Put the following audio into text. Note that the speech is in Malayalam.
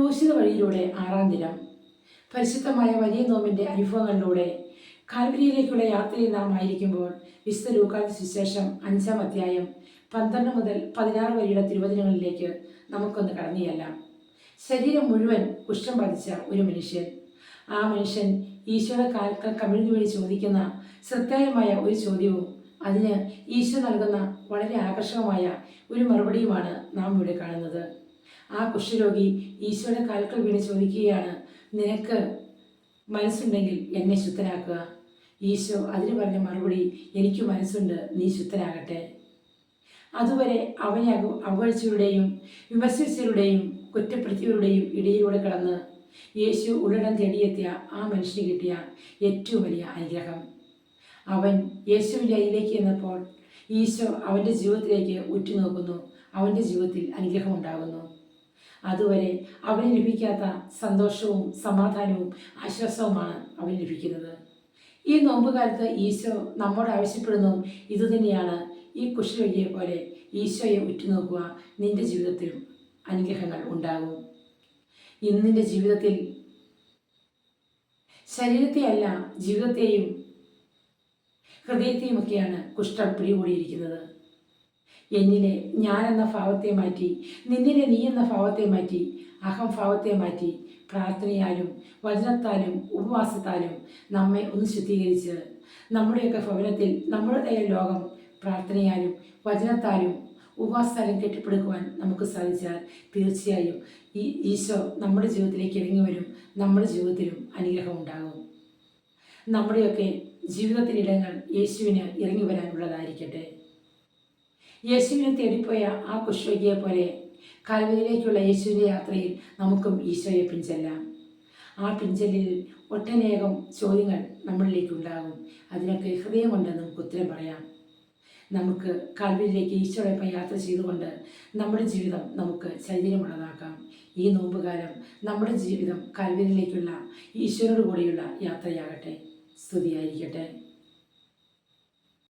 ക്രൂശിത വഴിയിലൂടെ 6-ാം ദിനം. പരിശുദ്ധമായ വലിയ നോമ്പിൻ്റെ അനുഭവങ്ങളിലൂടെ കാൽവരിയിലേക്കുള്ള യാത്രയിൽ നാം ആയിരിക്കുമ്പോൾ വിശുദ്ധ ലൂക്കായുടെ സുവിശേഷം 5-ാം അധ്യായം 12 മുതൽ 16 വരെയുള്ള തിരുവചനങ്ങളിലേക്ക് നമുക്കൊന്ന് കടന്നു ചെല്ലാം. ശരീരം മുഴുവൻ കുഷ്ഠം ബാധിച്ച ഒരു മനുഷ്യൻ. ആ മനുഷ്യൻ ഈശോയുടെ കാൽക്കൽ കമിഴ്ന്നു വീണ് ചോദിക്കുന്ന ശ്രദ്ധേയമായ ഒരു ചോദ്യവും അതിന് ഈശോ നൽകുന്ന വളരെ ആകർഷകമായ ഒരു മറുപടിയുമാണ് നാം ഇവിടെ കാണുന്നത്. ആ കുഷ്ഠരോഗി ഈശോയുടെ കാൽക്കൽ വീണ് ചോദിക്കുകയാണ്, നിനക്ക് മനസ്സുണ്ടെങ്കിൽ എന്നെ ശുദ്ധനാക്കുക. ഈശോ അതിന് പറഞ്ഞ മറുപടി, എനിക്ക് മനസ്സുണ്ട്, നീ ശുദ്ധനാകട്ടെ. അതുവരെ അവനെ അവഗണിച്ചവരുടെയും വിമർശിച്ചവരുടെയും കുറ്റപ്പെടുത്തിയവരുടെയും ഇടയിലൂടെ കടന്ന് യേശു ഉടൻ തേടിയെത്തിയ ആ മനുഷ്യന് കിട്ടിയ ഏറ്റവും വലിയ അനുഗ്രഹം. അവൻ യേശുവിൻ്റെ അരികിലേക്ക് ചെന്നപ്പോൾ ഈശോ അവൻ്റെ ജീവിതത്തിലേക്ക് ഉറ്റുനോക്കുന്നു. അവൻ്റെ ജീവിതത്തിൽ അനുഗ്രഹം ഉണ്ടാകുന്നു. അതുവരെ അവന് ലഭിക്കാത്ത സന്തോഷവും സമാധാനവും ആശ്വാസവുമാണ് അവന് ലഭിക്കുന്നത്. ഈ നോമ്പുകാലത്ത് ഈശോ നമ്മോട് ആവശ്യപ്പെടുന്നതും ഇതുതന്നെയാണ്. ഈ കുഷ്ഠരോഗിയെ പോലെ ഈശോയെ ഉറ്റുനോക്കുക, നിൻ്റെ ജീവിതത്തിലും അനുഗ്രഹങ്ങൾ ഉണ്ടാകും. ഇന്നിൻ്റെ ജീവിതത്തിൽ ശരീരത്തെ അല്ല, ജീവിതത്തെയും ഹൃദയത്തെയുമൊക്കെയാണ് കുഷ്ഠം പിടികൂടിയിരിക്കുന്നത്. എന്നിലെ ഞാൻ എന്ന ഭാവത്തെ മാറ്റി നിന്നിലെ നീ എന്ന ഭാവത്തെ മാറ്റി അഹംഭാവത്തെ മാറ്റി പ്രാർത്ഥനയാലും വചനത്താലും ഉപവാസത്താലും നമ്മെ ഒന്ന് ശുദ്ധീകരിച്ച് നമ്മുടെയൊക്കെ ഭവനത്തിൽ നമ്മുടേതായ ലോകം പ്രാർത്ഥനയാലും വചനത്താലും ഉപവാസത്താലും കെട്ടിപ്പടുക്കുവാൻ നമുക്ക് സാധിച്ചാൽ തീർച്ചയായും ഈ ഈശോ നമ്മുടെ ജീവിതത്തിലേക്ക് ഇറങ്ങി വരും. നമ്മുടെ ജീവിതത്തിലും അനുഗ്രഹം ഉണ്ടാകും. നമ്മുടെയൊക്കെ ജീവിതത്തിനിടങ്ങൾ യേശുവിന് ഇറങ്ങി വരാനുള്ളതായിരിക്കട്ടെ. യേശുവിനെ തേടിപ്പോയ ആ കുഷ്ഠരോഗിയെ പോലെ കാൽവരിയിലേക്കുള്ള യേശുവിൻ്റെ യാത്രയിൽ നമുക്കും ഈശോയെ പിൻചെല്ലാം. ആ പിൻചെല്ലിൽ ഒട്ടനേകം ചോദ്യങ്ങൾ നമ്മളിലേക്കുണ്ടാകും. അതിനൊക്കെ ഹൃദയം കൊണ്ട് നമുക്ക് ഉത്തരം പറയാം. നമുക്ക് കാൽവരിയിലേക്ക് ഈശോയോടൊപ്പം യാത്ര ചെയ്തുകൊണ്ട് നമ്മുടെ ജീവിതം നമുക്ക് ചൈതന്യമുള്ളതാക്കാം. ഈ നോമ്പുകാലം നമ്മുടെ ജീവിതം കാൽവരിയിലേക്കുള്ള ഈശോയോട് കൂടിയുള്ള യാത്രയാകട്ടെ. സ്തുതിയായിരിക്കട്ടെ.